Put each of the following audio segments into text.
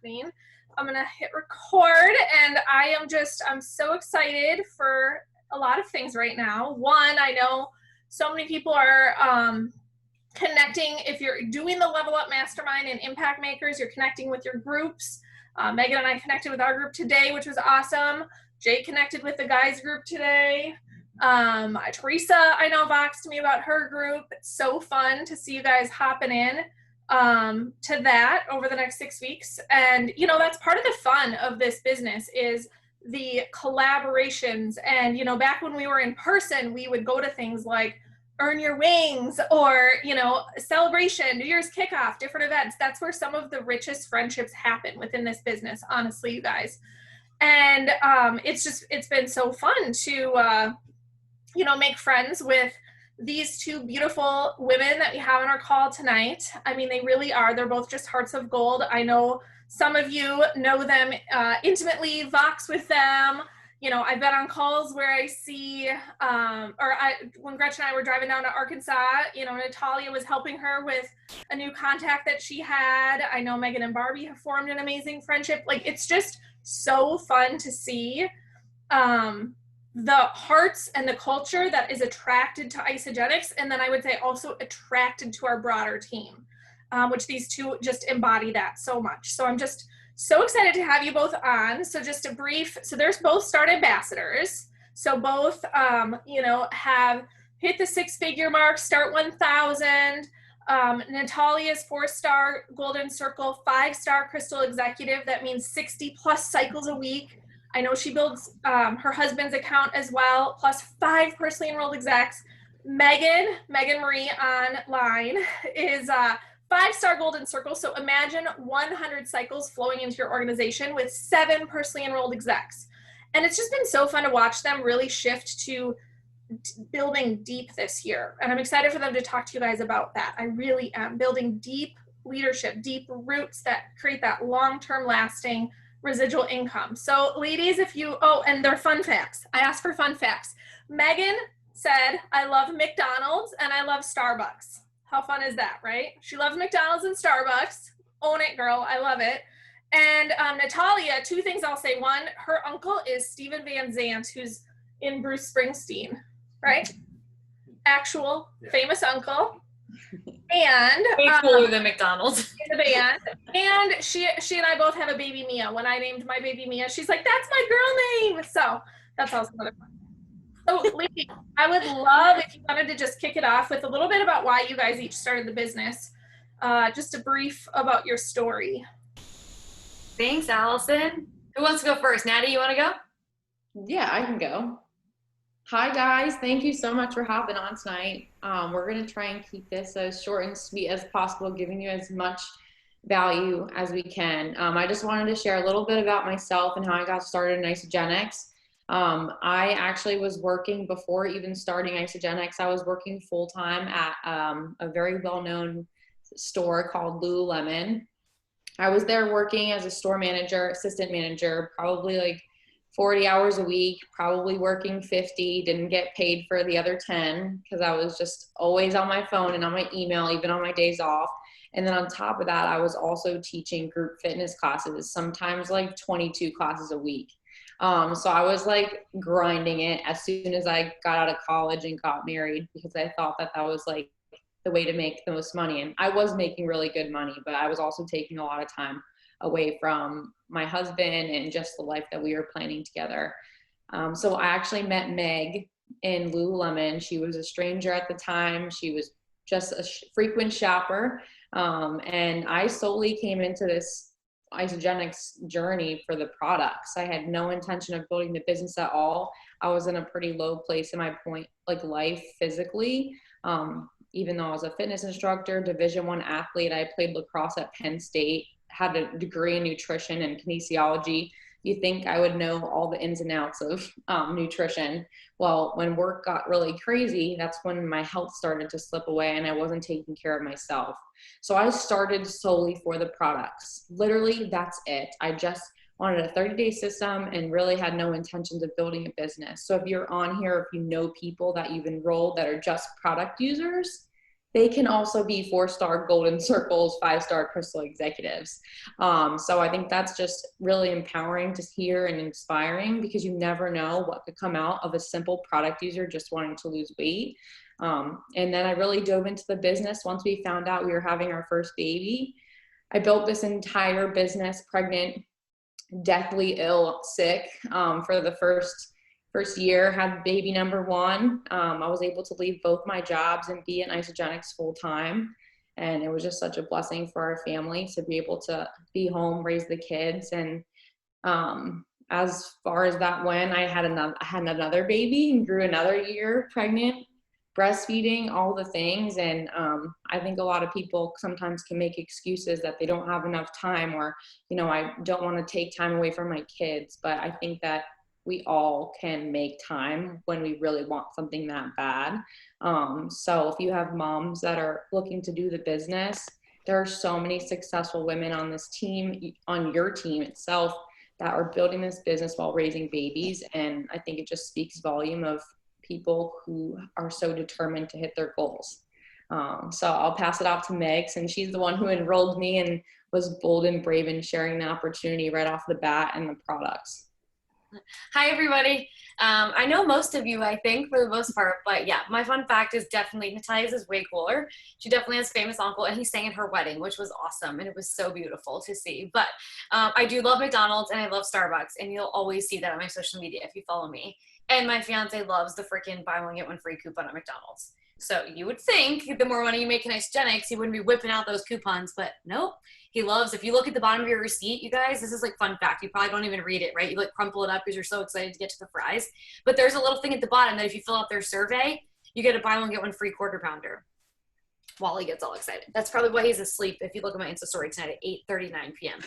happening. I'm gonna hit record, and I'm so excited for a lot of things right now. One, I know so many people are connecting. If you're doing the Level Up Mastermind and Impact Makers, you're connecting with your groups. Megan and I connected with our group today, which was awesome. Jay connected with the guys group today. Teresa, I know, voxed me about her group. It's so fun to see you guys hopping in to that over the next 6 weeks. And, you know, that's part of the fun of this business is the collaborations. And, you know, back when we were in person, we would go to things like Earn Your Wings or, you know, Celebration, New Year's Kickoff, different events. That's where some of the richest friendships happen within this business, honestly, you guys. And it's been so fun to, you know, make friends with these two beautiful women that we have on our call tonight. I mean, they really are. They're both just hearts of gold. I know some of you know them intimately, vox with them. You know, I've been on calls where I see, when Gretchen and I were driving down to Arkansas, you know, Natalia was helping her with a new contact that she had. I know Meaghan and Barbie have formed an amazing friendship. Like, it's just so fun to see the hearts and the culture that is attracted to Isagenix, and then I would say also attracted to our broader team, which these two just embody that so much. So I'm just so excited to have you both on. So just a brief, so there's both Start Ambassadors. So both, you know, have hit the 6-figure mark, Start 1,000. Natalia's 4-star Golden Circle, 5-star Crystal Executive. That means 60 plus cycles a week. I know she builds her husband's account as well, plus 5 personally enrolled execs. Meaghan Marie online is 5-star Golden Circle. So imagine 100 cycles flowing into your organization with 7 personally enrolled execs. And it's just been so fun to watch them really shift to building deep this year. And I'm excited for them to talk to you guys about that. I really am. Building deep leadership, deep roots that create that long-term lasting residual income. So ladies, if you, and they're fun facts. I asked for fun facts. Meaghan said, I love McDonald's and I love Starbucks. How fun is that, right? She loves McDonald's and Starbucks. Own it, girl. I love it. And Natalia, 2 things I'll say. One, her uncle is Steven Van Zandt, who's in Bruce Springsteen, right? Actual famous uncle. And way cooler than McDonald's. In the band. And she and I both have a baby Mia. When I named my baby Mia, she's like, that's my girl name. So that's also another fun. So ladies, I would love if you wanted to just kick it off with a little bit about why you guys each started the business. Just a brief about your story. Thanks, Allison. Who wants to go first? Natty, you want to go? Yeah, I can go. Hi guys, thank you so much for hopping on tonight. We're going to try and keep this as short and sweet as possible, giving you as much value as we can. I just wanted to share a little bit about myself and how I got started in Isagenix. I actually was working before even starting Isagenix. I was working full-time at a very well-known store called Lululemon. I was there working as a store manager, assistant manager, probably like 40 hours a week, probably working 50, didn't get paid for the other 10 because I was just always on my phone and on my email, even on my days off. And then on top of that, I was also teaching group fitness classes, sometimes like 22 classes a week. So I was like grinding it as soon as I got out of college and got married because I thought that that was like the way to make the most money. And I was making really good money, but I was also taking a lot of time away from my husband and just the life that we were planning together. So I actually met Meg in Lululemon. She was a stranger at the time. She was just a frequent shopper. And I solely came into this Isagenix journey for the products. I had no intention of building the business at all. I was in a pretty low place in my life physically. Even though I was a fitness instructor, Division I athlete, I played lacrosse at Penn State, had a degree in nutrition and kinesiology. You think I would know all the ins and outs of nutrition. Well, when work got really crazy, that's when my health started to slip away and I wasn't taking care of myself. So I started solely for the products. Literally, that's it. I just wanted a 30-day system and really had no intentions of building a business. So if you're on here, if you know people that you've enrolled that are just product users, they can also be 4-star golden circles, 5-star crystal executives. So I think that's just really empowering to hear and inspiring, because you never know what could come out of a simple product user just wanting to lose weight. And then I really dove into the business once we found out we were having our first baby. I built this entire business, pregnant, deathly ill, sick, for the first year, had baby number 1. I was able to leave both my jobs and be in Isogenics full time. And it was just such a blessing for our family to be able to be home, raise the kids. And as far as that went, I had another baby and grew another year pregnant, breastfeeding, all the things. And I think a lot of people sometimes can make excuses that they don't have enough time, or, I don't want to take time away from my kids. But I think that we all can make time when we really want something that bad. So if you have moms that are looking to do the business, there are so many successful women on this team, on your team itself, that are building this business while raising babies. And I think it just speaks volume of people who are so determined to hit their goals. So I'll pass it off to Meg, and she's the one who enrolled me and was bold and brave in sharing the opportunity right off the bat and the products. Hi, everybody. I know most of you, I think, for the most part, but yeah, my fun fact is definitely Natalia's is way cooler. She definitely has a famous uncle, and he sang at her wedding, which was awesome, and it was so beautiful to see. But I do love McDonald's, and I love Starbucks, and you'll always see that on my social media if you follow me. And my fiance loves the freaking buy one, get one free coupon at McDonald's. So you would think the more money you make in Isogenics, he wouldn't be whipping out those coupons, but nope. He loves, if you look at the bottom of your receipt, you guys, this is like fun fact. You probably don't even read it, right? You like crumple it up because you're so excited to get to the fries. But there's a little thing at the bottom that if you fill out their survey, you get a buy one, get one free quarter pounder. Wally gets all excited. That's probably why he's asleep if you look at my Insta story tonight at 8:39 p.m.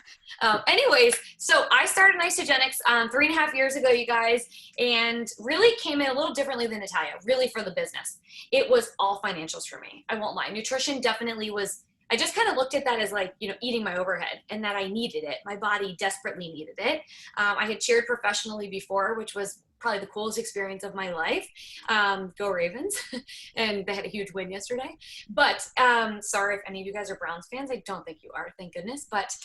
Anyways, so I started Isogenics 3.5 years ago, you guys, and really came in a little differently than Natalia, really for the business. It was all financials for me. I won't lie. Nutrition definitely was, I just kind of looked at that as like, eating my overhead, and that I needed it. My body desperately needed it. I had cheered professionally before, which was probably the coolest experience of my life. Go Ravens. And they had a huge win yesterday. But sorry if any of you guys are Browns fans. I don't think you are, thank goodness. But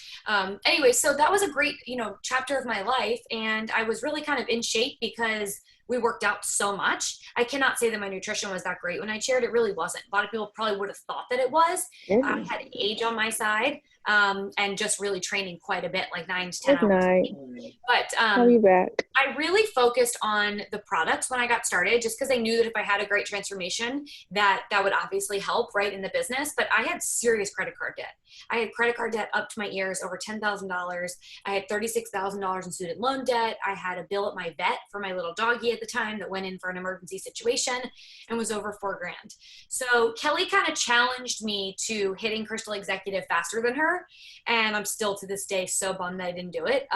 anyway, so that was a great, chapter of my life. And I was really kind of in shape because we worked out so much. I cannot say that my nutrition was that great. When I chaired, it really wasn't. A lot of people probably would have thought that it was. I had age on my side, and just really training quite a bit, like 9 to 10 hours a week. But I'll be back. I really focused on the products when I got started, just because I knew that if I had a great transformation, that would obviously help, right, in the business. But I had serious credit card debt. I had credit card debt up to my ears, over $10,000. I had $36,000 in student loan debt. I had a bill at my vet for my little doggy at the time that went in for an emergency situation and was over $4,000. So Kelly kind of challenged me to hitting Crystal Executive faster than her. And I'm still to this day so bummed that I didn't do it.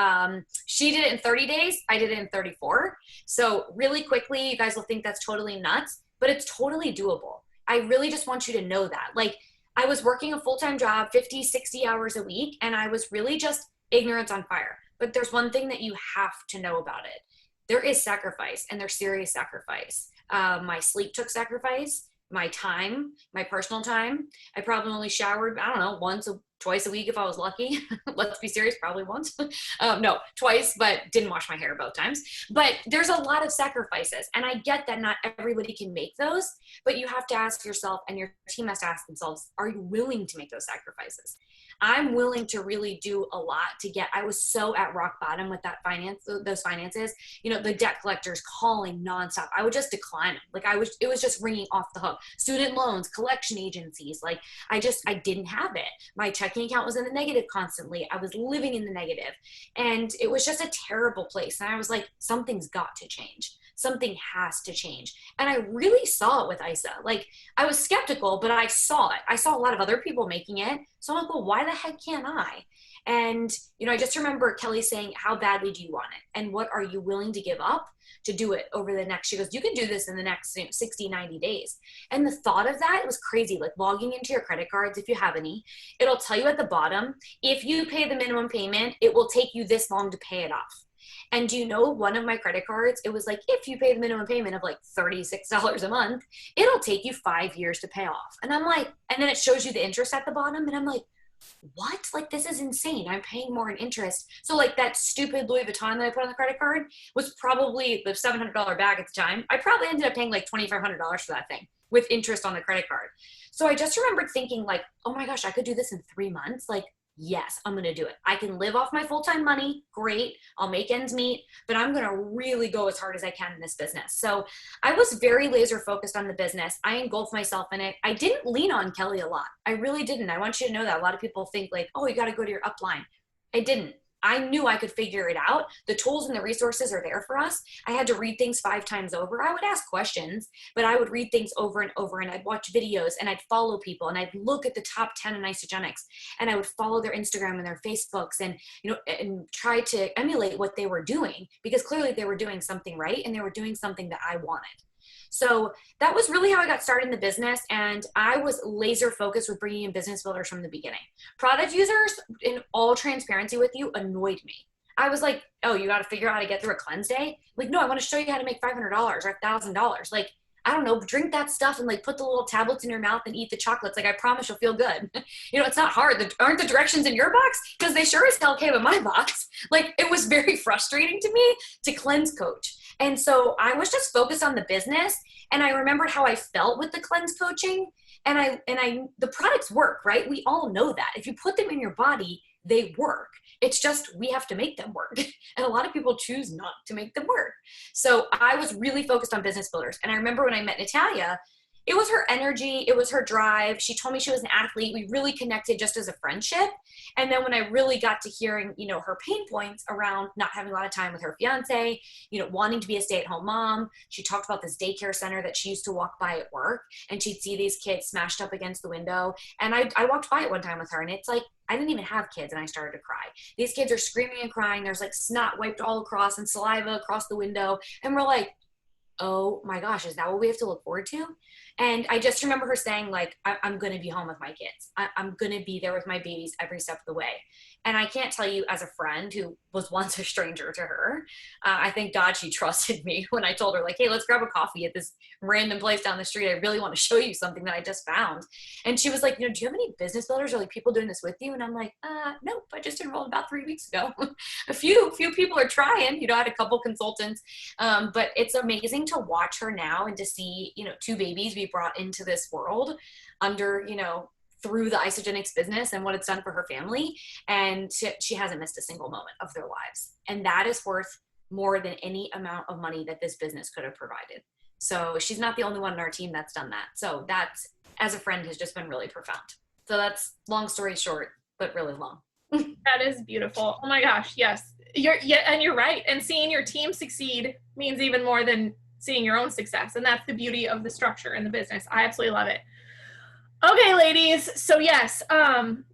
She did it in 30 days. I did it in 34. So really quickly, you guys will think that's totally nuts, but it's totally doable. I really just want you to know that. Like, I was working a full-time job, 50, 60 hours a week, and I was really just ignorance on fire. But there's one thing that you have to know about it. There is sacrifice, and there's serious sacrifice. My sleep took sacrifice, my time, my personal time. I probably only showered, I don't know, twice a week if I was lucky. Let's be serious, probably once. No, twice, but didn't wash my hair both times. But there's a lot of sacrifices, and I get that not everybody can make those, but you have to ask yourself, and your team has to ask themselves, are you willing to make those sacrifices? I'm willing to really do a lot to get, I was so at rock bottom with those finances, the debt collectors calling nonstop. I would just decline them. Like it was just ringing off the hook. Student loans, collection agencies. Like I didn't have it. My checking account was in the negative constantly. I was living in the negative, and it was just a terrible place. And I was like, something's got to change. Something has to change. And I really saw it with ISA. Like I was skeptical, but I saw it. I saw a lot of other people making it. So I'm like, well, why the heck can't I? And, I just remember Kelly saying, how badly do you want it? And what are you willing to give up to do it over the next, she goes, you can do this in the next 60, 90 days. And the thought of that was crazy. Like logging into your credit cards, if you have any, it'll tell you at the bottom, if you pay the minimum payment, it will take you this long to pay it off. And do you know, one of my credit cards, it was like, if you pay the minimum payment of like $36 a month, it'll take you 5 years to pay off. And I'm like, and then it shows you the interest at the bottom. And I'm like, what? Like, this is insane. I'm paying more in interest. So like that stupid Louis Vuitton that I put on the credit card was probably the $700 bag at the time. I probably ended up paying like $2,500 for that thing with interest on the credit card. So I just remembered thinking like, oh my gosh, I could do this in 3 months. Like, yes, I'm going to do it. I can live off my full-time money. Great. I'll make ends meet, but I'm going to really go as hard as I can in this business. So I was very laser focused on the business. I engulfed myself in it. I didn't lean on Kelly a lot. I really didn't. I want you to know that. A lot of people think like, oh, you got to go to your upline. I didn't. I knew I could figure it out. The tools and the resources are there for us. I had to read things 5 times over. I would ask questions, but I would read things over and over, and I'd watch videos, and I'd follow people, and I'd look at the top 10 in Isogenics, and I would follow their Instagram and their Facebooks, and, you know, and try to emulate what they were doing, because clearly they were doing something right, and they were doing something that I wanted. So that was really how I got started in the business. And I was laser focused with bringing in business builders from the beginning. Product users, in all transparency with you, annoyed me. I was like, oh, you got to figure out how to get through a cleanse day? Like, no, I want to show you how to make $500 or $1,000. Like, I don't know, drink that stuff and like put the little tablets in your mouth and eat the chocolates. Like, I promise you'll feel good. You know, it's not hard. Aren't the directions in your box? Because they sure as hell came in my box. Like, it was very frustrating to me to cleanse coach. And so I was just focused on the business, and I remembered how I felt with the cleanse coaching, and the products work, right? We all know that. If you put them in your body, they work. It's just, we have to make them work. And a lot of people choose not to make them work. So I was really focused on business builders. And I remember when I met Natalia, it was her energy. It was her drive. She told me she was an athlete. We really connected just as a friendship. And then when I really got to hearing, you know, her pain points around not having a lot of time with her fiance, you know, wanting to be a stay-at-home mom, she talked about this daycare center that she used to walk by at work, and she'd see these kids smashed up against the window. And I walked by it one time with her, and it's like, I didn't even have kids, and I started to cry. These kids are screaming and crying. There's like snot wiped all across and saliva across the window. And we're like, oh my gosh, is that what we have to look forward to? And I just remember her saying, like, I'm going to be home with my kids. I'm going to be there with my babies every step of the way. And I can't tell you, as a friend who was once a stranger to her, I thank God she trusted me when I told her, like, hey, let's grab a coffee at this random place down the street. I really want to show you something that I just found. And she was like, you know, do you have any business builders or like people doing this with you? And I'm like, nope, I just enrolled about 3 weeks ago. a few people are trying, you know, I had a couple consultants, but it's amazing to watch her now and to see, you know, 2 babies be brought into this world under, you know, through the Isogenics business and what it's done for her family. And she hasn't missed a single moment of their lives. And that is worth more than any amount of money that this business could have provided. So she's not the only one in our team that's done that. So that's, as a friend, has just been really profound. So that's long story short, but really long. That is beautiful. Oh my gosh. Yes. You're right. And seeing your team succeed means even more than seeing your own success. And that's the beauty of the structure in the business. I absolutely love it. Okay, ladies. So yes.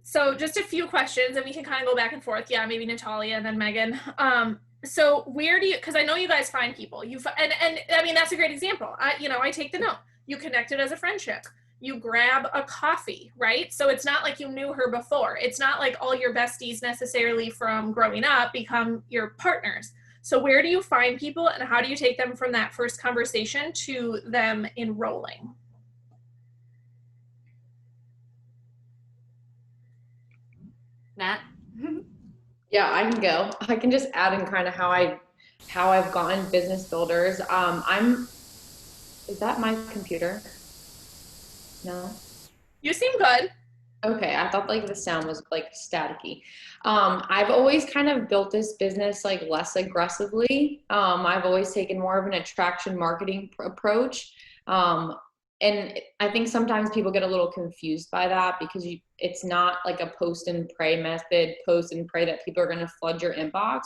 So just a few questions and we can kind of go back and forth. Yeah. Maybe Natalia and then Meaghan. So where do you, cause I know you guys find people and I mean, that's a great example. I take the note. You connected as a friendship. You grab a coffee, right? So it's not like you knew her before. It's not like all your besties necessarily from growing up become your partners. So where do you find people and how do you take them from that first conversation to them enrolling? Nat? Yeah, I can go. I can just add in kind of how I've gotten business builders. Is that my computer? No. You seem good. Okay, I thought like the sound was like staticky. I've always kind of built this business like less aggressively. I've always taken more of an attraction marketing approach. And I think sometimes people get a little confused by that because it's not like a post and pray method, post and pray that people are going to flood your inbox.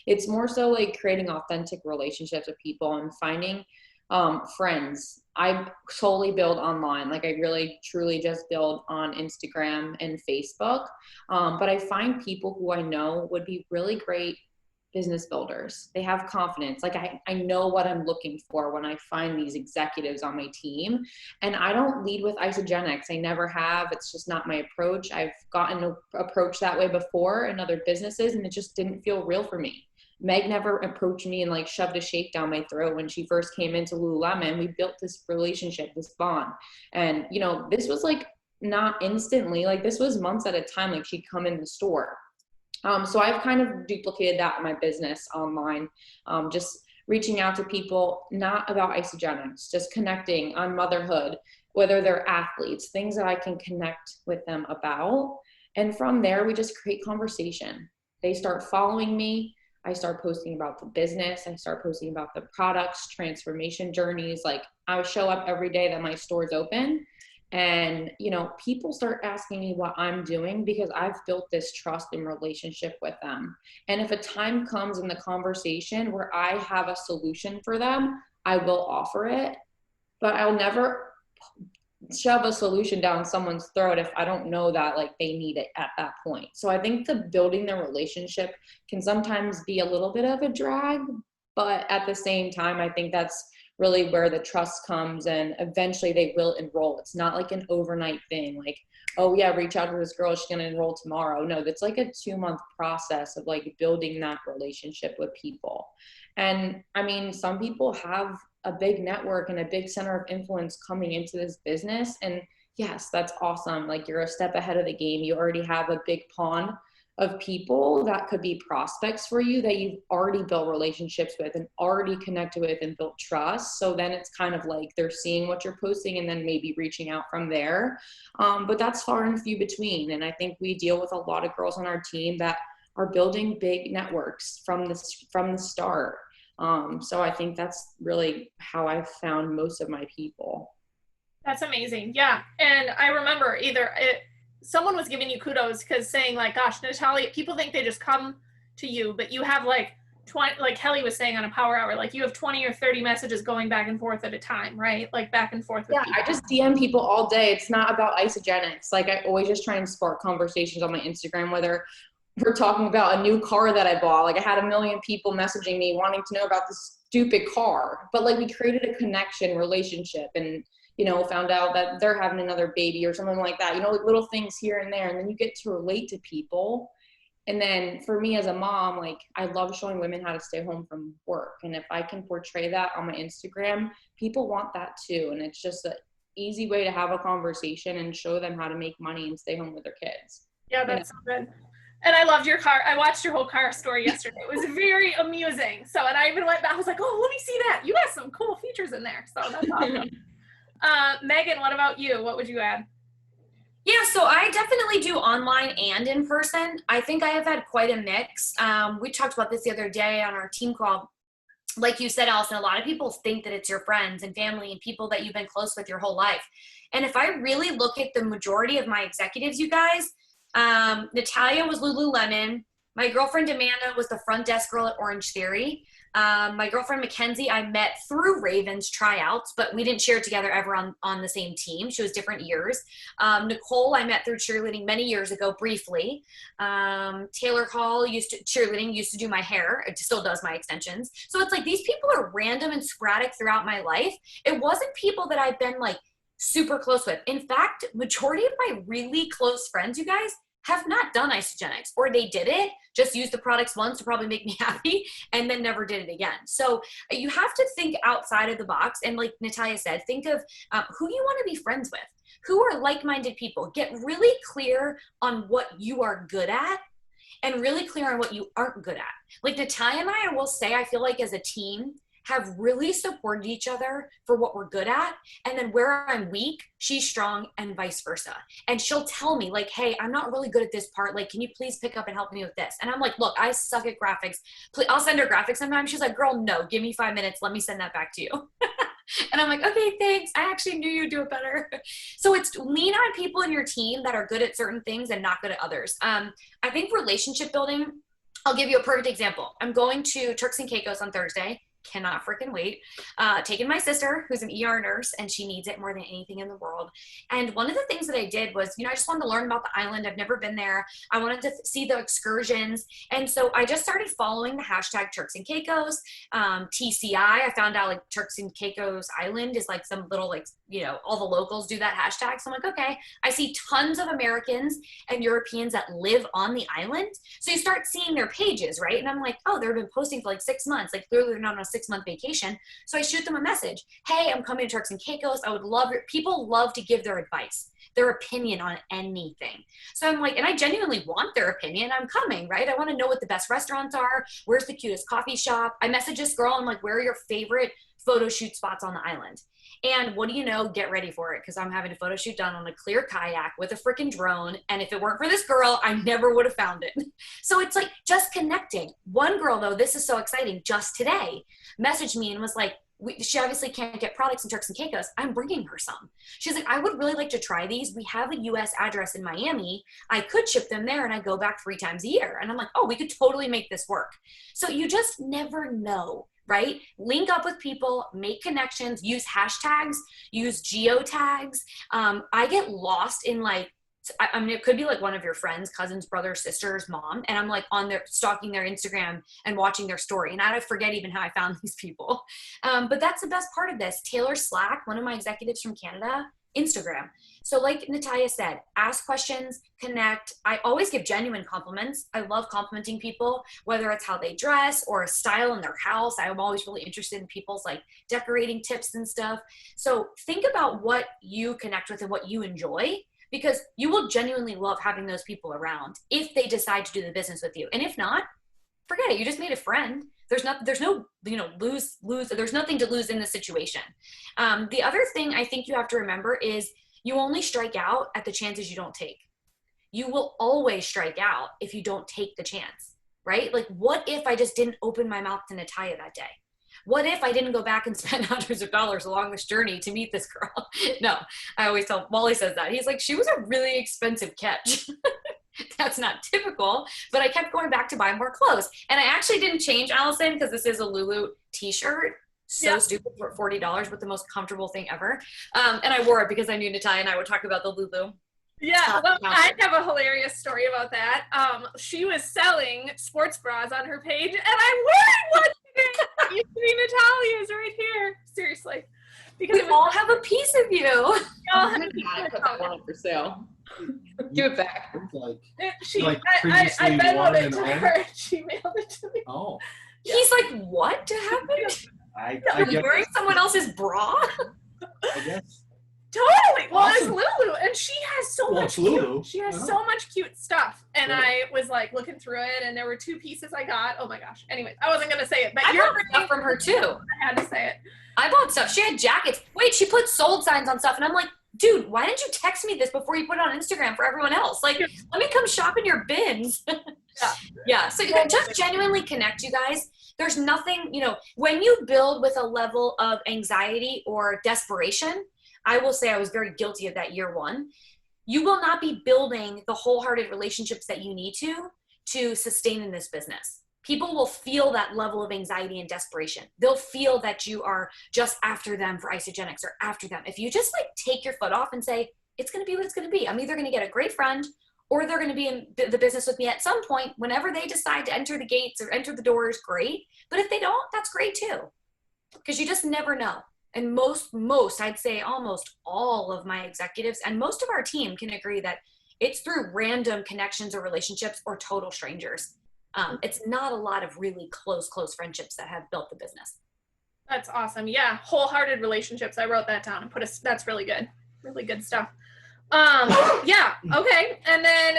It's more so like creating authentic relationships with people and finding friends. I solely build online. Like I really truly just build on Instagram and Facebook. But I find people who I know would be really great business builders. They have confidence. Like I know what I'm looking for when I find these executives on my team. And I don't lead with isogenics. I never have. It's just not my approach. I've gotten approached that way before in other businesses, and it just didn't feel real for me. Meg never approached me and like shoved a shake down my throat when she first came into Lululemon. We built this relationship, this bond. And, you know, this was like not instantly, like this was months at a time, like she'd come in the store. So I've kind of duplicated that in my business online, just reaching out to people, not about isogenics, just connecting on motherhood, whether they're athletes, things that I can connect with them about. And from there, we just create conversation. They start following me. I start posting about the business. I start posting about the products, transformation journeys. Like I show up every day that my store's open. And, you know, people start asking me what I'm doing because I've built this trust and relationship with them. And if a time comes in the conversation where I have a solution for them, I will offer it, but I'll never shove a solution down someone's throat if I don't know that like they need it at that point. So I think the building the relationship can sometimes be a little bit of a drag, but at the same time, I think that's really where the trust comes, and eventually they will enroll. It's not like an overnight thing. Like, oh yeah, reach out to this girl, she's going to enroll tomorrow. No, that's like a 2-month process of like building that relationship with people. And I mean, some people have a big network and a big center of influence coming into this business. And yes, that's awesome. Like you're a step ahead of the game. You already have a big pond of people that could be prospects for you that you've already built relationships with and already connected with and built trust. So then it's kind of like they're seeing what you're posting and then maybe reaching out from there. But that's far and few between. And I think we deal with a lot of girls on our team that are building big networks from the start. So I think that's really how I've found most of my people. That's amazing. Yeah. And I remember someone was giving you kudos because saying like, gosh, Natalia, people think they just come to you, but you have like 20, like Kelly was saying on a power hour, like you have 20 or 30 messages going back and forth at a time, right? Like back and forth with people. I just DM people all day. It's not about isogenics. Like I always just try and spark conversations on my Instagram, whether we're talking about a new car that I bought. Like I had 1 million people messaging me wanting to know about this stupid car, but like we created a connection relationship and, you know, found out that they're having another baby or something like that, you know, like little things here and there. And then you get to relate to people. And then for me as a mom, like I love showing women how to stay home from work. And if I can portray that on my Instagram, people want that too. And it's just an easy way to have a conversation and show them how to make money and stay home with their kids. Yeah, that's so good. And I loved your car. I watched your whole car story yesterday. It was very amusing. So, and I even went back, I was like, oh, let me see that. You got some cool features in there. So that's awesome. Meaghan, what about you? What would you add? Yeah, so I definitely do online and in person. I think I have had quite a mix. We talked about this the other day on our team call. Like you said, Allison, a lot of people think that it's your friends and family and people that you've been close with your whole life. And if I really look at the majority of my executives, you guys, Natalia was Lululemon. My girlfriend Amanda was the front desk girl at Orange Theory. My girlfriend Mackenzie, I met through Ravens tryouts, but we didn't cheer together ever on the same team. She was different years. Nicole, I met through cheerleading many years ago, briefly. Taylor Hall used to do my hair. It still does my extensions. So it's like these people are random and sporadic throughout my life. It wasn't people that I've been like super close with. In fact, majority of my really close friends, you guys, have not done isogenics, or they did it, just used the products once to probably make me happy, and then never did it again. So you have to think outside of the box. And like Natalia said, think of who you want to be friends with, who are like-minded people. Get really clear on what you are good at and really clear on what you aren't good at. Like Natalia and I will say, I feel like as a team, have really supported each other for what we're good at. And then where I'm weak, she's strong, and vice versa. And she'll tell me like, hey, I'm not really good at this part. Like, can you please pick up and help me with this? And I'm like, look, I suck at graphics. I'll send her graphics sometimes. She's like, girl, no, give me 5 minutes. Let me send that back to you. And I'm like, okay, thanks. I actually knew you'd do it better. So it's lean on people in your team that are good at certain things and not good at others. I think relationship building, I'll give you a perfect example. I'm going to Turks and Caicos on Thursday. cannot freaking wait. Taking my sister, who's an ER nurse, and she needs it more than anything in the world. And one of the things that I did was, I just wanted to learn about the island. I've never been there. I wanted to see the excursions. And so I just started following the hashtag Turks and Caicos, TCI. I found out like Turks and Caicos Island is like some little all the locals do that hashtag. So I'm like, okay, I see tons of Americans and Europeans that live on the island. So you start seeing their pages, right? And I'm like, oh, they've been posting for like 6 months. Like clearly they're not on a 6-month vacation. So I shoot them a message. Hey, I'm coming to Turks and Caicos. I would love people love to give their advice, their opinion on anything. So I'm like, and I genuinely want their opinion. I'm coming, right? I want to know what the best restaurants are. Where's the cutest coffee shop? I message this girl. I'm like, where are your favorite photo shoot spots on the island? And what do you know? Get ready for it, because I'm having a photo shoot done on a clear kayak with a freaking drone. And if it weren't for this girl, I never would have found it. So it's like just connecting. One girl, though, this is so exciting, just today messaged me and was like, she obviously can't get products in Turks and Caicos. I'm bringing her some. She's like, I would really like to try these. We have a US address in Miami. I could ship them there and I go back 3 times a year. And I'm like, oh, we could totally make this work. So you just never know, right? Link up with people, make connections, use hashtags, use geotags. I get lost in like, I mean, it could be like one of your friends, cousins, brother, sister's mom. And I'm like on their stalking their Instagram and watching their story. And I forget even how I found these people. But that's the best part of this. Taylor Slack, one of my executives from Canada, Instagram. So like Natalia said, ask questions, connect. I always give genuine compliments. I love complimenting people, whether it's how they dress or a style in their house. I'm always really interested in people's like decorating tips and stuff. So think about what you connect with and what you enjoy, because you will genuinely love having those people around if they decide to do the business with you. And if not, forget it. You just made a friend. There's no, lose, there's nothing to lose in this situation. The other thing I think you have to remember is you only strike out at the chances you don't take. You will always strike out if you don't take the chance, right? Like, what if I just didn't open my mouth to Natalia that day? What if I didn't go back and spend hundreds of dollars along this journey to meet this girl? No, I always tell, Wally says that. He's like, she was a really expensive catch. That's not typical, but I kept going back to buy more clothes. And I actually didn't change, Allison, because this is a Lulu t-shirt. So stupid for $40, but the most comfortable thing ever. And I wore it because I knew Natalia and I would talk about the Lulu. Yeah, well, I have a hilarious story about that. She was selling sports bras on her page, and I'm wearing one today. You see Natalia's right here. Seriously. Because we all have a piece of you. I'm going to put that one up for sale. Give it back. I mailed it to her. She mailed it to me. Oh. Yeah. He's like, what happened? You're wearing someone else's bra? I guess. Totally. Well, Awesome. It's Lulu, and she has so much cute. She has so much cute stuff, and I was like looking through it, and there were 2 pieces I got. Oh my gosh. Anyway, I wasn't gonna say it, but I bought stuff from her too. I had to say it. I bought stuff. She had jackets. Wait, she put sold signs on stuff, and I'm like, dude, why didn't you text me this before you put it on Instagram for everyone else? Like, let me come shop in your bins. Yeah. So just genuinely connect, you guys. There's nothing, when you build with a level of anxiety or desperation, I will say I was very guilty of that year 1. You will not be building the wholehearted relationships that you need to sustain in this business. People will feel that level of anxiety and desperation. They'll feel that you are just after them for isogenics or after them. If you just like take your foot off and say, it's going to be what it's going to be. I'm either going to get a great friend or they're going to be in the business with me at some point. Whenever they decide to enter the gates or enter the doors, great. But if they don't, that's great too. Because you just never know. And most, I'd say almost all of my executives and most of our team can agree that it's through random connections or relationships or total strangers. It's not a lot of really close friendships that have built the business. That's awesome. Yeah. Wholehearted relationships. I wrote that down and that's really good. Really good stuff. Yeah. Okay. And then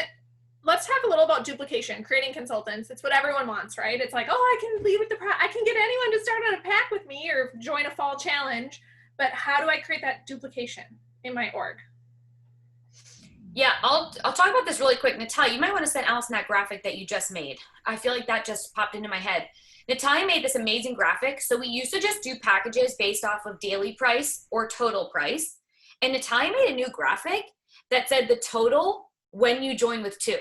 let's talk a little about duplication, creating consultants. It's what everyone wants, right? It's like, oh, I can lead with I can get anyone to start on a pack with me or join a fall challenge. But how do I create that duplication in my org? Yeah, I'll talk about this really quick. Natalia, you might want to send Allison that graphic that you just made. I feel like that just popped into my head. Natalia made this amazing graphic. So we used to just do packages based off of daily price or total price. And Natalia made a new graphic that said the total when you join with 2.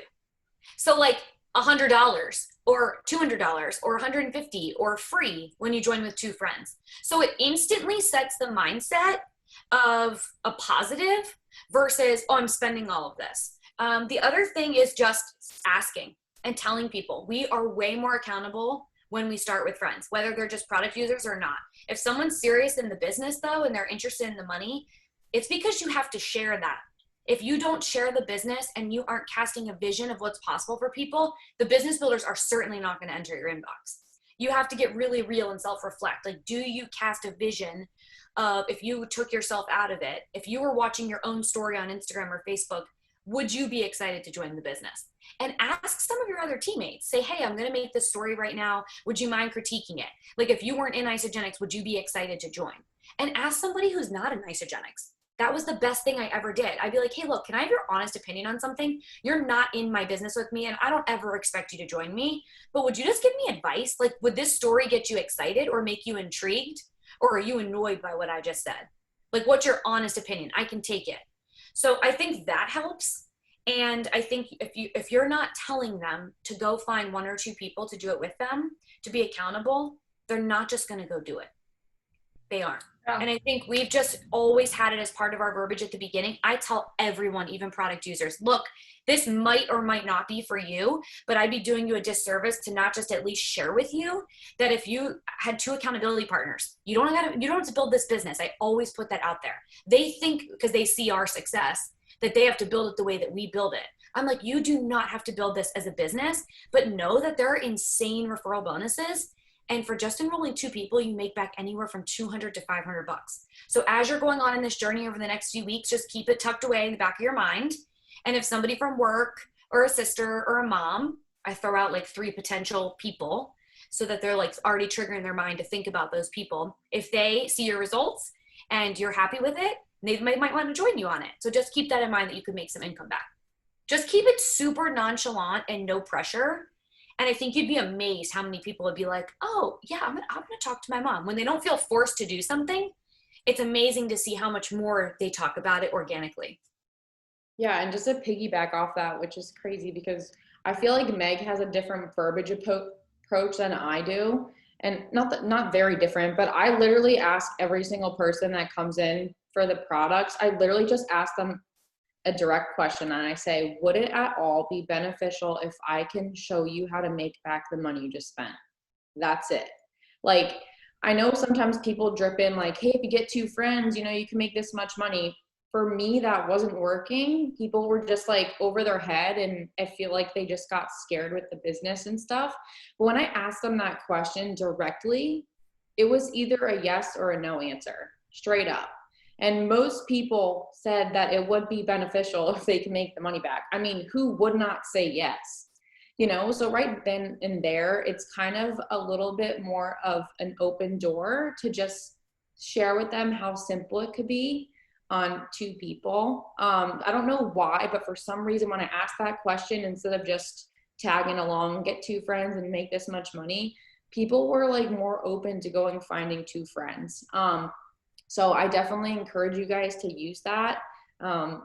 So like $100 or $200 or $150 or free when you join with 2 friends. So it instantly sets the mindset of a positive versus, oh, I'm spending all of this. The other thing is just asking and telling people. We are way more accountable when we start with friends, whether they're just product users or not. If someone's serious in the business though, and they're interested in the money, it's because you have to share that. If you don't share the business and you aren't casting a vision of what's possible for people, the business builders are certainly not going to enter your inbox. You have to get really real and self-reflect. Like, do you cast a vision of, if you took yourself out of it, if you were watching your own story on Instagram or Facebook, would you be excited to join the business? And ask some of your other teammates. Say, hey, I'm going to make this story right now. Would you mind critiquing it? Like, if you weren't in Isogenics, would you be excited to join? And ask somebody who's not in Isogenics. That was the best thing I ever did. I'd be like, hey, look, can I have your honest opinion on something? You're not in my business with me, and I don't ever expect you to join me, but would you just give me advice? Like, would this story get you excited or make you intrigued? Or are you annoyed by what I just said? Like, what's your honest opinion? I can take it. So I think that helps. And I think if you're not telling them to go find 1 or 2 people to do it with them, to be accountable, they're not just going to go do it. They aren't. Yeah. And I think we've just always had it as part of our verbiage at the beginning. I tell everyone, even product users, look, this might or might not be for you, but I'd be doing you a disservice to not just at least share with you that if you had 2 accountability partners, you don't have to build this business. I always put that out there. They think, because they see our success, that they have to build it the way that we build it. I'm like, you do not have to build this as a business, but know that there are insane referral bonuses. And for just enrolling 2 people, you make back anywhere from $200 to $500. So as you're going on in this journey over the next few weeks, just keep it tucked away in the back of your mind. And if somebody from work or a sister or a mom, I throw out like 3 potential people so that they're like already triggering their mind to think about those people. If they see your results and you're happy with it, they might want to join you on it. So just keep that in mind that you could make some income back. Just keep it super nonchalant and no pressure. And I think you'd be amazed how many people would be like, oh yeah, I'm gonna talk to my mom. When they don't feel forced to do something, it's amazing to see how much more they talk about it organically. Yeah, and just to piggyback off that, which is crazy because I feel like Meg has a different verbiage approach than I do. And not very different, but I literally ask every single person that comes in for the products, I literally just ask them a direct question and I say, would it at all be beneficial if I can show you how to make back the money you just spent? That's it. Like, I know sometimes people drip in like, hey, if you get 2 friends, you know, you can make this much money. For me, that wasn't working. People were just like over their head and I feel like they just got scared with the business and stuff. But when I asked them that question directly, it was either a yes or a no answer, straight up. And most people said that it would be beneficial if they can make the money back. I mean, who would not say yes? You know, so right then and there, it's kind of a little bit more of an open door to just share with them how simple it could be on 2 people. I don't know why, but for some reason, when I asked that question, instead of just tagging along, get 2 friends and make this much money, people were like more open to going finding 2 friends. So I definitely encourage you guys to use that.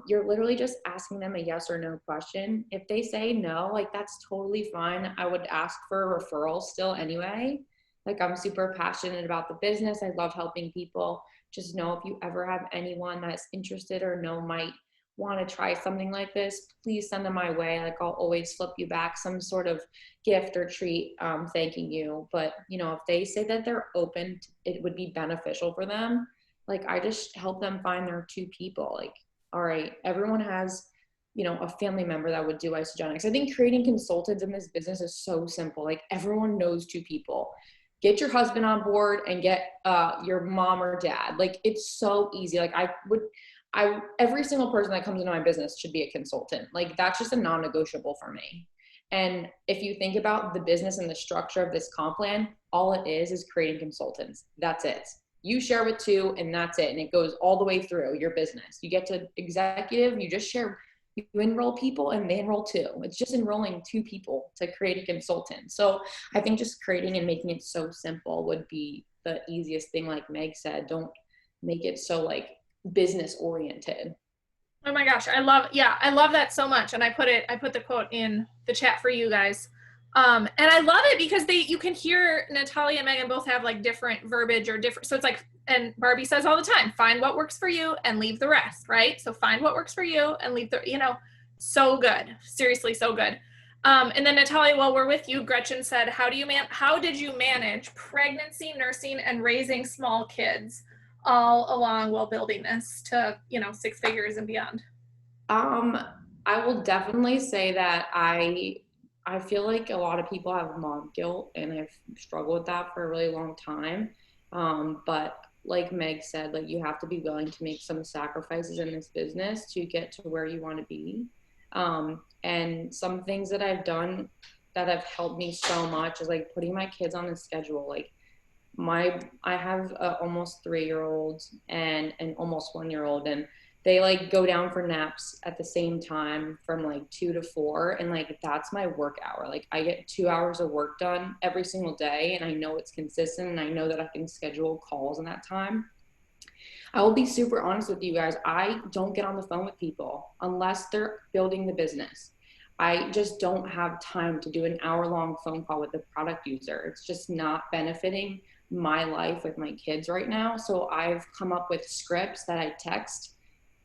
You're literally just asking them a yes or no question. If they say no, like that's totally fine. I would ask for referrals still anyway. Like I'm super passionate about the business. I love helping people. Just know if you ever have anyone that's interested or know might want to try something like this, please send them my way. Like I'll always flip you back some sort of gift or treat thanking you. But you know, if they say that they're open, it would be beneficial for them. Like I just help them find their 2 people. Like, all right, everyone has, you know, a family member that would do Isogenics. I think creating consultants in this business is so simple. Like everyone knows 2 people. Get your husband on board and get your mom or dad. Like it's so easy. Like every single person that comes into my business should be a consultant. Like that's just a non-negotiable for me. And if you think about the business and the structure of this comp plan, all it is creating consultants. That's it. You share with 2 and that's it. And it goes all the way through your business. You get to executive, you just share, you enroll people and they enroll 2. It's just enrolling 2 people to create a consultant. So I think just creating and making it so simple would be the easiest thing. Like Meg said, don't make it so like business oriented. Oh my gosh, I love that so much. And I put the quote in the chat for you guys. And I love it because you can hear Natalia and Meaghan both have like different verbiage or different, so it's like, and Barbie says all the time, find what works for you and leave the rest, right? So find what works for you and leave the, so good. Seriously, so good. And then Natalia, while we're with you, Gretchen said, how did you manage pregnancy, nursing, and raising small kids all along while building this to, 6 figures and beyond? I will definitely say that I feel like a lot of people have mom guilt, and I've struggled with that for a really long time. But like Meg said, like you have to be willing to make some sacrifices in this business to get to where you want to be. And some things that I've done that have helped me so much is like putting my kids on a schedule. Like I have a almost 3-year-old and an almost 1-year-old, and they like go down for naps at the same time from like 2 to 4, and like that's my work hour. Like I get 2 hours of work done every single day, and I know it's consistent, and I know that I can schedule calls in that time. I will be super honest with you guys. I don't get on the phone with people unless they're building the business. I just don't have time to do an hour-long phone call with a product user. It's just not benefiting my life with my kids right now. So I've come up with scripts that I text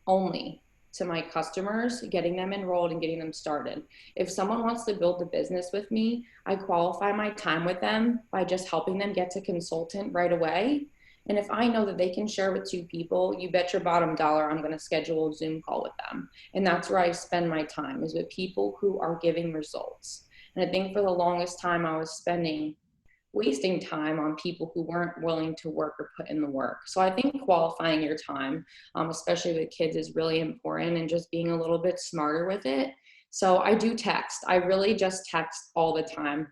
only to my customers, getting them enrolled and getting them started. If someone wants to build the business with me, I qualify my time with them by just helping them get to consultant right away. And if I know that they can share with 2 people, you bet your bottom dollar I'm going to schedule a Zoom call with them. And that's where I spend my time, is with people who are giving results. And I think for the longest time I was wasting time on people who weren't willing to work or put in the work. So I think qualifying your time, especially with kids, is really important, and just being a little bit smarter with it. So I do text. I really just text all the time.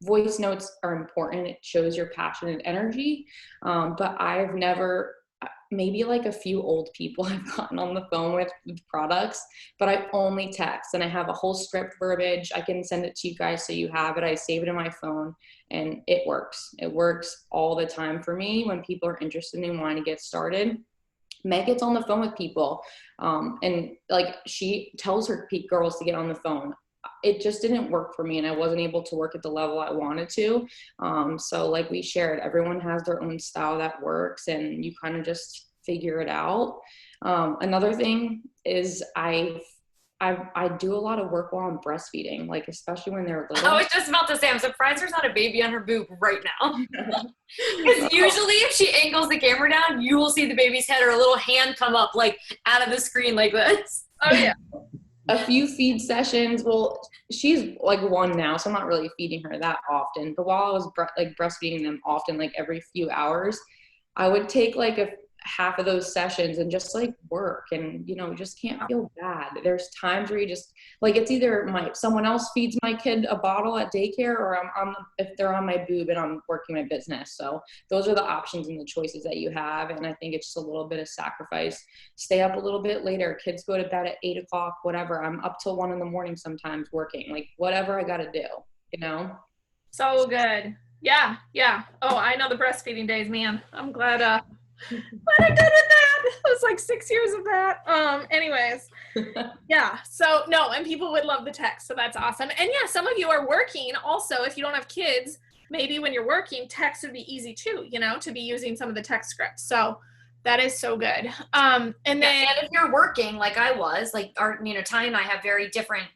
Voice notes are important. It shows your passion and energy. But I've never, maybe like a few old people I've gotten on the phone with products, but I only text, and I have a whole script verbiage. I can send it to you guys so you have it. I save it in my phone, and it works. It works all the time for me when people are interested in wanting to get started. Meg gets on the phone with people, and like she tells her girls to get on the phone. It just didn't work for me, and I wasn't able to work at the level I wanted to. So like we shared, everyone has their own style that works, and you kind of just figure it out. Another thing is I do a lot of work while I'm breastfeeding, like especially when they're little. I was just about to say, I'm surprised there's not a baby on her boob right now. Because usually if she angles the camera down, you will see the baby's head or a little hand come up like out of the screen like this. Oh yeah. A few feed sessions. Well, she's like 1 now, so I'm not really feeding her that often. But while I was breastfeeding them often, like every few hours, I would take like a half of those sessions and just like work, and just can't feel bad. There's times where you just like, it's either someone else feeds my kid a bottle at daycare, or if they're on my boob and I'm working my business. So those are the options and the choices that you have, and I think it's just a little bit of sacrifice. Stay up a little bit later, kids go to bed at 8 o'clock, whatever. I'm up till 1 in the morning sometimes working, like whatever I gotta do. So good. Yeah. Oh, I know the breastfeeding days, man. I'm glad but I did with that. It was like 6 years of that. Anyways, yeah. So no, and people would love the text. So that's awesome. And yeah, some of you are working also. If you don't have kids, maybe when you're working, text would be easy too, to be using some of the text scripts. So that is so good. And if you're working like I was, like Ty and I have very different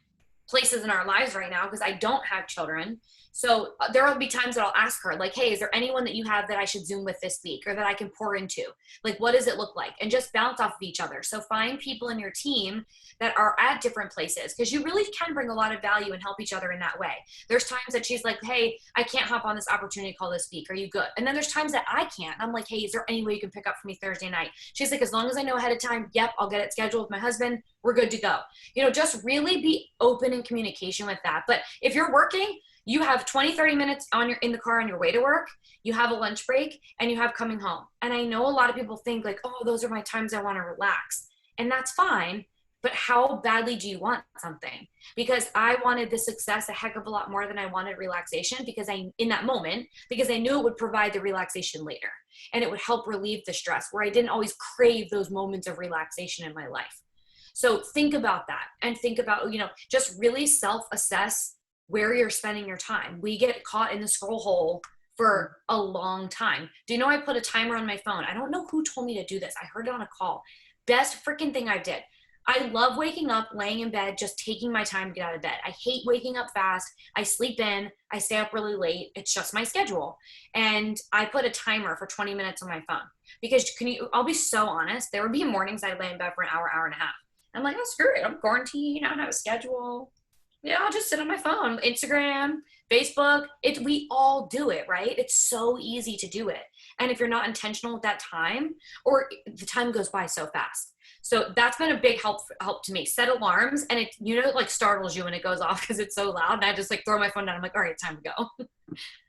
places in our lives right now because I don't have children. So there will be times that I'll ask her, like, hey, is there anyone that you have that I should Zoom with this week or that I can pour into? Like, what does it look like? And just bounce off of each other. So find people in your team that are at different places, because you really can bring a lot of value and help each other in that way. There's times that she's like, hey, I can't hop on this opportunity call this week. Are you good? And then there's times that I can't. I'm like, hey, is there any way you can pick up for me Thursday night? She's like, as long as I know ahead of time, yep, I'll get it scheduled with my husband. We're good to go. Just really be open in communication with that. But if you're working, you have 20, 30 minutes in the car on your way to work, you have a lunch break, and you have coming home. And I know a lot of people think like, oh, those are my times I want to relax. And that's fine. But how badly do you want something? Because I wanted the success a heck of a lot more than I wanted relaxation, in that moment, because I knew it would provide the relaxation later. And it would help relieve the stress, where I didn't always crave those moments of relaxation in my life. So think about that, and think about, just really self-assess where you're spending your time. We get caught in the scroll hole for a long time. Do you know I put a timer on my phone? I don't know who told me to do this. I heard it on a call. Best freaking thing I did. I love waking up, laying in bed, just taking my time to get out of bed. I hate waking up fast. I sleep in. I stay up really late. It's just my schedule. And I put a timer for 20 minutes on my phone because I'll be so honest. There would be mornings I'd lay in bed for an hour, hour and a half. I'm like, oh, screw it. I'm quarantined. I don't have a schedule. Yeah, I'll just sit on my phone, Instagram, Facebook. We all do it, right? It's so easy to do it. And if you're not intentional with that time, or the time goes by so fast. So that's been a big help to me. Set alarms, and it like startles you when it goes off because it's so loud. And I just like throw my phone down. I'm like, all right, it's time to go.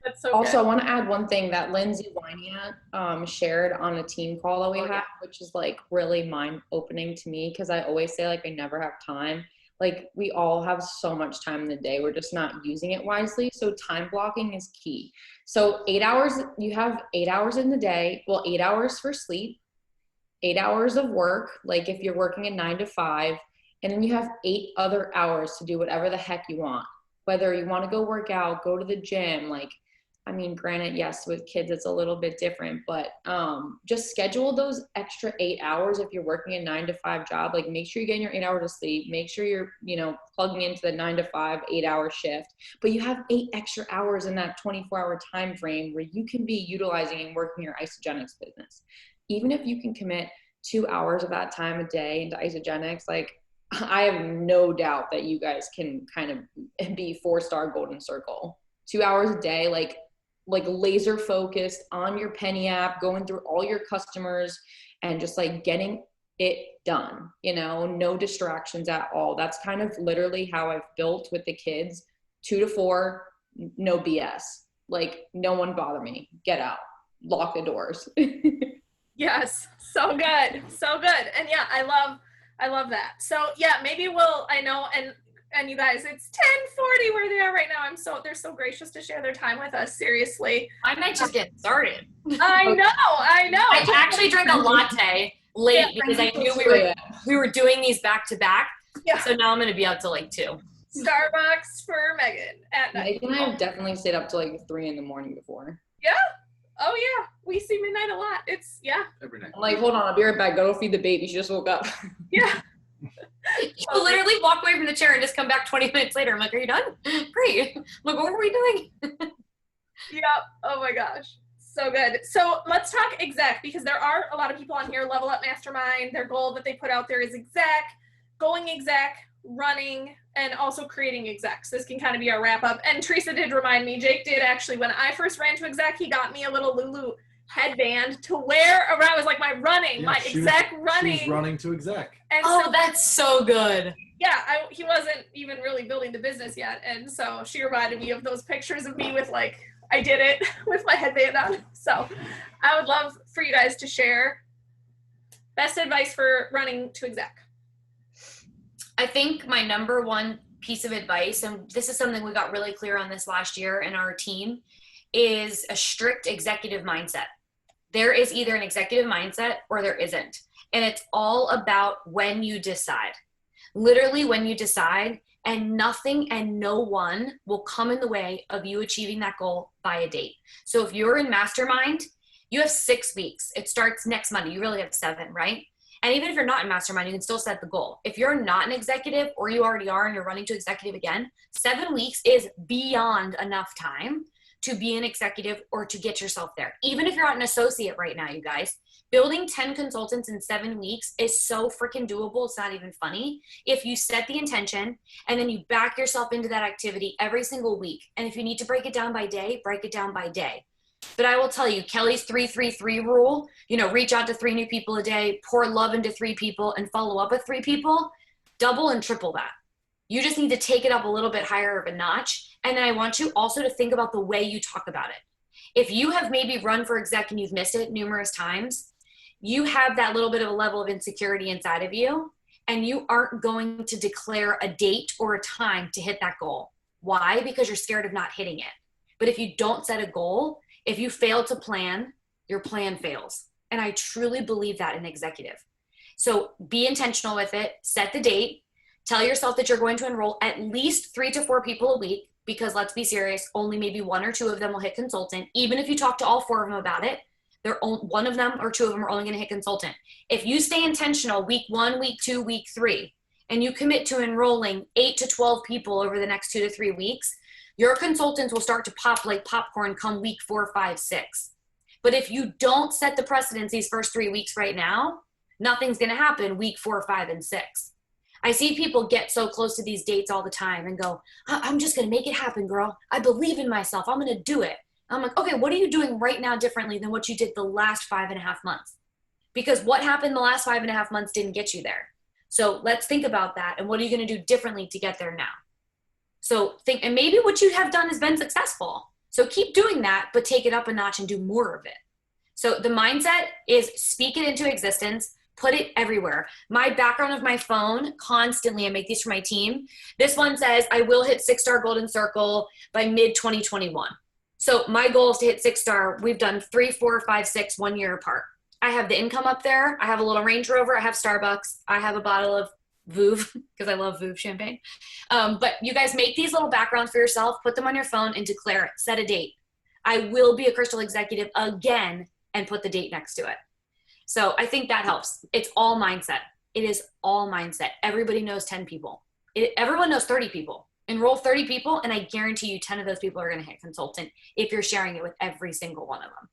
That's so also, good. I want to add one thing that Lindsay Wyniat shared on a team call that we had, which is like really mind opening to me because I always say like I never have time. Like we all have so much time in the day. We're just not using it wisely. So time blocking is key. So 8 hours, you have 8 hours in the day. Well, 8 hours for sleep, 8 hours of work. Like if you're working a 9 to 5, and then you have 8 other hours to do whatever the heck you want. Whether you want to go work out, go to the gym, like, I mean, granted, yes, with kids, it's a little bit different, but just schedule those extra 8 hours. If you're working a 9 to 5 job, like make sure you're getting your 8 hours of sleep, make sure you're, plugging into the 9 to 5, 8-hour shift, but you have 8 extra hours in that 24-hour time frame where you can be utilizing and working your isogenics business. Even if you can commit 2 hours of that time a day into isogenics, like I have no doubt that you guys can kind of be 4-star golden circle. 2 hours a day, like laser focused on your Penny app, going through all your customers and just like getting it done, no distractions at all. That's kind of literally how I've built with the kids, 2 to 4, no BS. Like no one bother me, get out, lock the doors. Yes. So good. So good. And yeah, I love that. So yeah, maybe I know, and you guys, it's 10:40 where they are right now. They're so gracious to share their time with us. Seriously. I might just get started. I know. I actually drank a latte late because I knew we were doing these back to back. Yeah. So now I'm going to be out till like 2. Starbucks for Meaghan at night. Meaghan and I have definitely stayed up till like 3 in the morning before. Yeah. Oh yeah. We see midnight a lot. It's Every night. I'm like, hold on, I'll be right back. Go feed the baby. She just woke up. Yeah. You literally walk away from the chair and just come back 20 minutes later. I'm like, are you done? Great. I'm like, what were we doing? Yeah. Oh my gosh. So good. So let's talk exec, because there are a lot of people on here, Level Up Mastermind. Their goal that they put out there is exec, going exec, running, and also creating execs. This can kind of be our wrap up. And Teresa did remind me, Jake did actually, when I first ran to exec, he got me a little Lulu headband to wear around. It was like my exec running. She was running to exec. And that's so good. Yeah, he wasn't even really building the business yet. And so she reminded me of those pictures of me with like, I did it with my headband on. So I would love for you guys to share best advice for running to exec. I think my number one piece of advice, and this is something we got really clear on this last year in our team, is a strict executive mindset. There is either an executive mindset or there isn't. And it's all about when you decide. Literally when you decide, and nothing and no one will come in the way of you achieving that goal by a date. So if you're in mastermind, you have 6 weeks. It starts next Monday. You really have 7, right? And even if you're not in mastermind, you can still set the goal. If you're not an executive, or you already are and you're running to executive again, 7 weeks is beyond enough time to be an executive or to get yourself there. Even if you're not an associate right now, you guys, building 10 consultants in 7 weeks is so freaking doable. It's not even funny. If you set the intention and then you back yourself into that activity every single week. And if you need to break it down by day, break it down by day. But I will tell you, Kelly's 3-3-3 rule, reach out to 3 new people a day, pour love into 3 people, and follow up with 3 people, double and triple that. You just need to take it up a little bit higher of a notch. And then I want you also to think about the way you talk about it. If you have maybe run for exec and you've missed it numerous times, you have that little bit of a level of insecurity inside of you, and you aren't going to declare a date or a time to hit that goal. Why? Because you're scared of not hitting it. But if you don't set a goal, if you fail to plan, your plan fails. And I truly believe that in executive. So be intentional with it, set the date, tell yourself that you're going to enroll at least 3 to 4 people a week, because let's be serious, only maybe 1 or 2 of them will hit consultant. Even if you talk to all 4 of them about it, one of them or 2 of them are only going to hit consultant. If you stay intentional week 1, week 2, week 3, and you commit to enrolling 8 to 12 people over the next 2 to 3 weeks, your consultants will start to pop like popcorn come week 4, 5, 6. But if you don't set the precedence these first 3 weeks right now, nothing's going to happen week 4, 5, and 6. I see people get so close to these dates all the time and go, I'm just going to make it happen, girl. I believe in myself. I'm going to do it. I'm like, okay, what are you doing right now differently than what you did the last 5.5 months? Because what happened the last 5.5 months didn't get you there. So let's think about that. And what are you going to do differently to get there now? So think, and maybe what you have done has been successful. So keep doing that, but take it up a notch and do more of it. So the mindset is speak it into existence, put it everywhere. My background of my phone constantly, I make these for my team. This one says, I will hit 6-star golden circle by mid 2021. So my goal is to hit 6-star. We've done 3, 4, 5, 6, 1 year apart. I have the income up there. I have a little Range Rover. I have Starbucks. I have a bottle of Vouv because I love Vouv champagne. But you guys make these little backgrounds for yourself, put them on your phone and declare it. Set a date. I will be a Crystal executive again and put the date next to it. So I think that helps. It's all mindset. It is all mindset. Everybody knows 10 people. Everyone knows 30 people. Enroll 30 people, and I guarantee you 10 of those people are going to hit consultant if you're sharing it with every single one of them.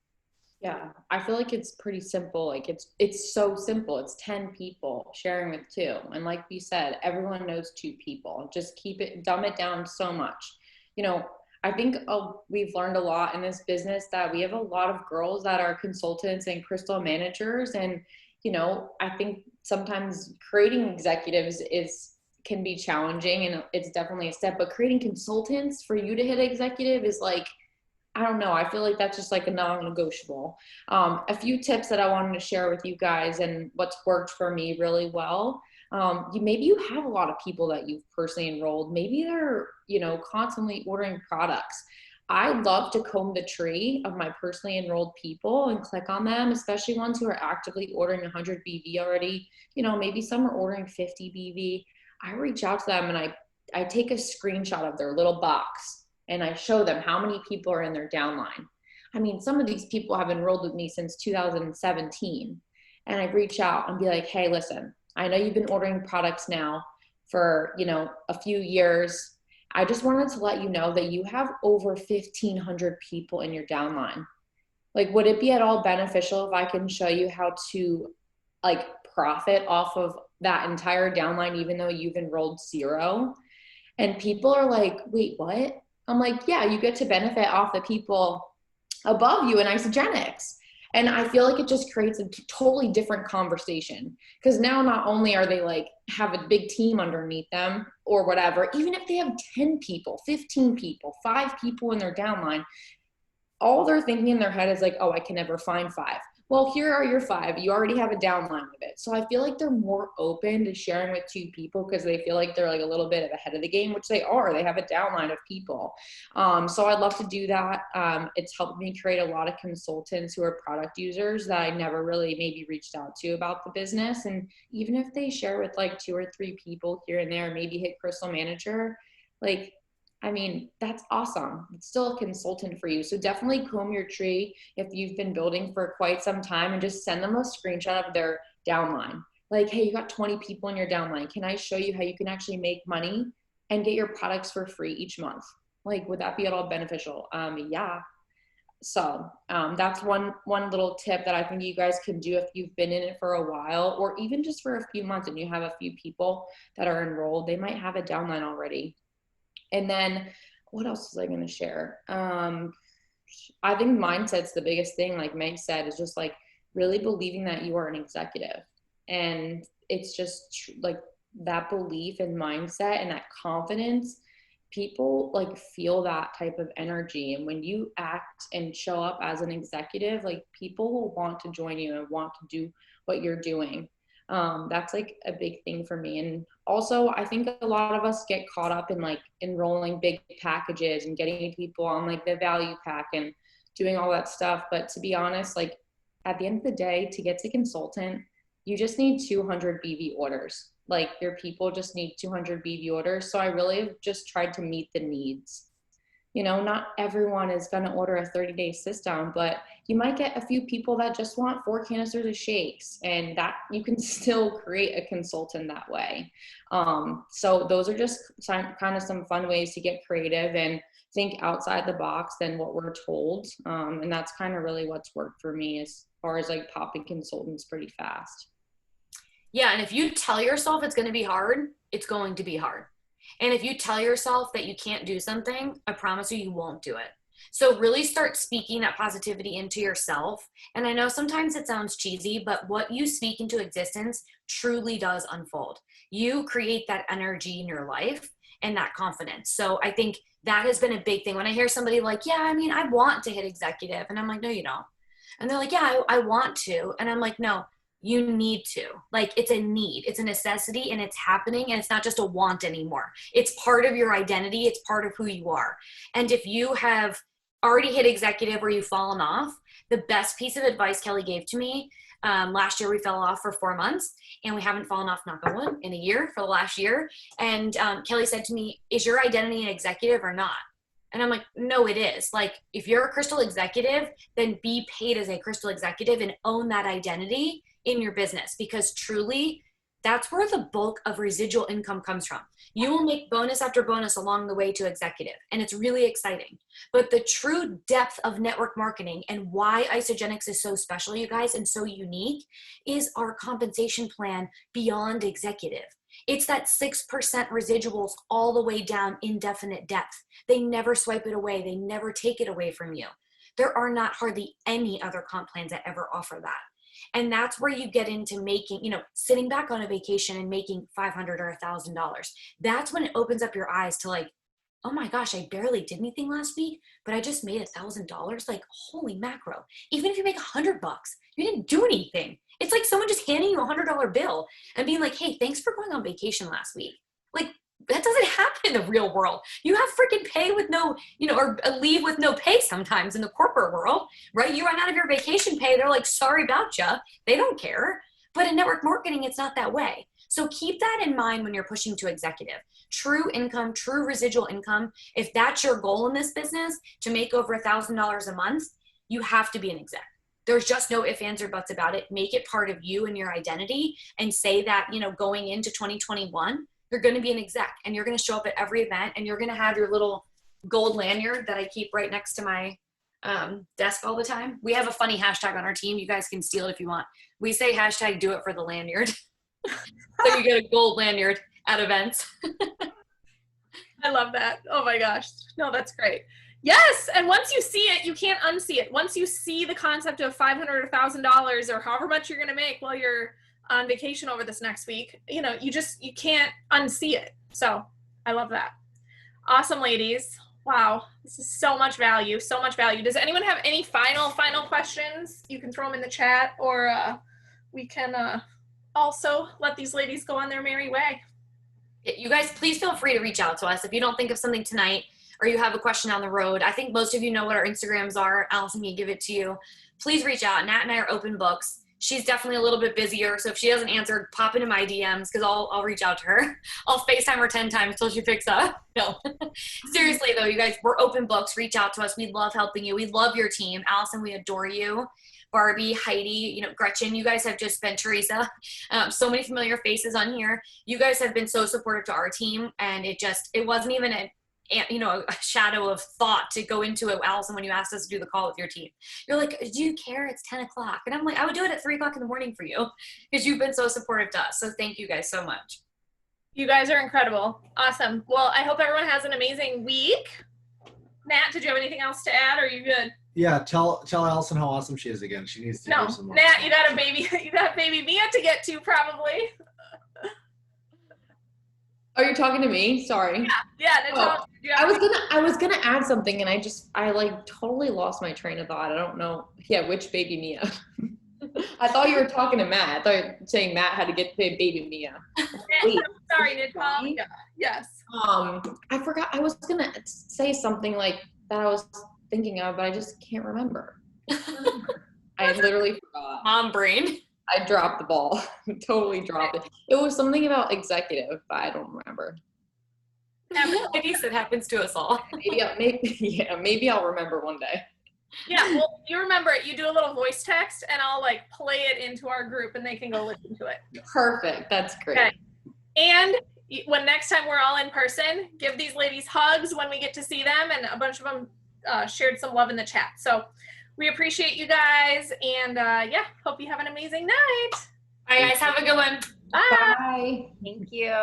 Yeah, I feel like it's pretty simple. Like it's so simple. It's 10 people sharing with 2. And like you said, everyone knows 2 people. Just dumb it down so much. You know, I think we've learned a lot in this business that we have a lot of girls that are consultants and crystal managers. And, you know, I think sometimes creating executives can be challenging, and it's definitely a step, but creating consultants for you to hit executive is like, I don't know. I feel like that's just like a non-negotiable. A few tips that I wanted to share with you guys and what's worked for me really well. Maybe you have a lot of people that you've personally enrolled. Maybe they're, you know, constantly ordering products. I love to comb the tree of my personally enrolled people and click on them, especially ones who are actively ordering 100 BV already. You know, maybe some are ordering 50 BV. I reach out to them and I take a screenshot of their little box and I show them how many people are in their downline. I mean, some of these people have enrolled with me since 2017. And I reach out and be like, hey, listen, I know you've been ordering products now for, you know, a few years. I just wanted to let you know that you have over 1,500 people in your downline. Like, would it be at all beneficial if I can show you how to like profit off of that entire downline, even though you've enrolled 0? And people are like, wait, what? I'm like, yeah, you get to benefit off the people above you in Isogenics. And I feel like it just creates a totally different conversation, because now not only are they like have a big team underneath them or whatever, even if they have 10 people, 15 people, 5 people in their downline, all they're thinking in their head is like, oh, I can never find 5. Well, here are your 5. You already have a downline with it. So I feel like they're more open to sharing with 2 people because they feel like they're like a little bit ahead of the game, which they are. They have a downline of people. So I'd love to do that. It's helped me create a lot of consultants who are product users that I never really maybe reached out to about the business. And even if they share with like 2 or 3 people here and there, maybe hit Crystal Manager, like, I mean, that's awesome. It's still a consultant for you. So definitely comb your tree if you've been building for quite some time and just send them a screenshot of their downline. Like, hey, you got 20 people in your downline. Can I show you how you can actually make money and get your products for free each month? Like, would that be at all beneficial? Yeah. So that's one little tip that I think you guys can do if you've been in it for a while, or even just for a few months and you have a few people that are enrolled. They might have a downline already. And then what else was I going to share? I think mindset's the biggest thing, like Meg said, is just like really believing that you are an executive. And it's just like that belief and mindset and that confidence, people like feel that type of energy. And when you act and show up as an executive, like people will want to join you and want to do what you're doing. That's like a big thing for me. And also I think a lot of us get caught up in like enrolling big packages and getting people on like the value pack and doing all that stuff. But to be honest, like at the end of the day, to get to consultant, you just need 200 BV orders. Like your people just need 200 BV orders. So I really have just tried to meet the needs You know, not everyone is going to order a 30-day sit-down, but you might get a few people that just want 4 canisters of shakes, and that you can still create a consultant that way. So those are just kind of some fun ways to get creative and think outside the box than what we're told. And that's kind of really what's worked for me as far as like popping consultants pretty fast. Yeah. And if you tell yourself it's going to be hard, it's going to be hard. And if you tell yourself that you can't do something, I promise you, you won't do it. So really start speaking that positivity into yourself. And I know sometimes it sounds cheesy, but what you speak into existence truly does unfold. You create that energy in your life and that confidence. So I think that has been a big thing. When I hear somebody like, yeah, I mean, I want to hit executive. And I'm like, no, you don't. And they're like, yeah, I want to. And I'm like, no, you need to. Like, it's a need, it's a necessity, and it's happening. And it's not just a want anymore. It's part of your identity. It's part of who you are. And if you have already hit executive or you've fallen off, the best piece of advice Kelly gave to me, last year we fell off for 4 months and we haven't fallen off, knock on wood, in a year for the last year. And Kelly said to me, is your identity an executive or not? And I'm like, no, it is. Like, if you're a crystal executive, then be paid as a crystal executive and own that identity in your business, because truly that's where the bulk of residual income comes from. You will make bonus after bonus along the way to executive, and it's really exciting. But the true depth of network marketing and why Isogenics is so special, you guys, and so unique is our compensation plan beyond executive. It's that 6% residuals all the way down, indefinite depth. They never swipe it away. They never take it away from you. There are not hardly any other comp plans that ever offer that. And that's where you get into making, you know, sitting back on a vacation and making $500 or $1,000. That's when it opens up your eyes to like, oh my gosh, I barely did anything last week, but I just made $1,000. Like, holy macro. Even if you make $100, you didn't do anything. It's like someone just handing you a $100 bill and being like, hey, thanks for going on vacation last week. Like, that doesn't happen in the real world. You have freaking pay with no, you know, or a leave with no pay sometimes in the corporate world, right? You run out of your vacation pay. They're like, sorry about you. They don't care. But in network marketing, it's not that way. So keep that in mind when you're pushing to executive. True income, true residual income. If that's your goal in this business, to make over $1,000 a month, you have to be an exec. There's just no ifs, ands, or buts about it. Make it part of you and your identity, and say that, you know, going into 2021, you're going to be an exec and you're going to show up at every event, and you're going to have your little gold lanyard that I keep right next to my desk all the time. We have a funny hashtag on our team. You guys can steal it if you want. We say hashtag do it for the lanyard. So you get a gold lanyard at events. I love that. Oh my gosh. No, that's great. Yes. And once you see it, you can't unsee it. Once you see the concept of $500 or $1,000 or however much you're going to make while you're on vacation over this next week, you know, you can't unsee it. So I love that. Awesome, ladies. Wow. This is so much value. So much value. Does anyone have any final questions? You can throw them in the chat, or we can also let these ladies go on their merry way. You guys, please feel free to reach out to us. If you don't think of something tonight, or you have a question on the road, I think most of you know what our Instagrams are. Allison can give it to you. Please reach out. Nat and I are open books. She's definitely a little bit busier, so if she doesn't answer, pop into my DMs, because I'll reach out to her. I'll FaceTime her 10 times till she picks up. No. Seriously, though, you guys, we're open books. Reach out to us. We love helping you. We love your team. Allison, we adore you. Barbie, Heidi, you know, Gretchen, you guys have just been, Teresa, so many familiar faces on here. You guys have been so supportive to our team, and it wasn't even a shadow of thought to go into it, Allison, when you asked us to do the call with your team. You're like, do you care? It's 10 o'clock. And I'm like, I would do it at 3 o'clock in the morning for you, because you've been so supportive to us. So thank you guys so much. You guys are incredible. Awesome. Well, I hope everyone has an amazing week. Nat, did you have anything else to add, or are you good? Yeah, tell Allison how awesome she is again. She needs to hear some more. Nat, you got baby Mia to get to, probably. Are you talking to me? Sorry. Yeah. Oh, I was gonna add something, and I like totally lost my train of thought. I don't know. Yeah, which baby Mia? I thought you were talking to Matt. I thought you were saying Matt had to get to baby Mia. Wait, sorry, Natalia. Yes. I forgot. I was gonna say something like that I was thinking of, but I just can't remember. I literally forgot. Mom brain. I dropped the ball. Totally dropped it. It was something about executive, but I don't remember. I guess it happens to us all. Maybe I'll remember one day. Yeah, well, you remember it. You do a little voice text, and I'll like play it into our group, and they can go listen to it. Perfect. That's great. Okay. And when next time we're all in person, give these ladies hugs when we get to see them, and a bunch of them shared some love in the chat. So we appreciate you guys, and yeah, hope you have an amazing night. All right, guys, have a good one. Bye. Bye. Thank you.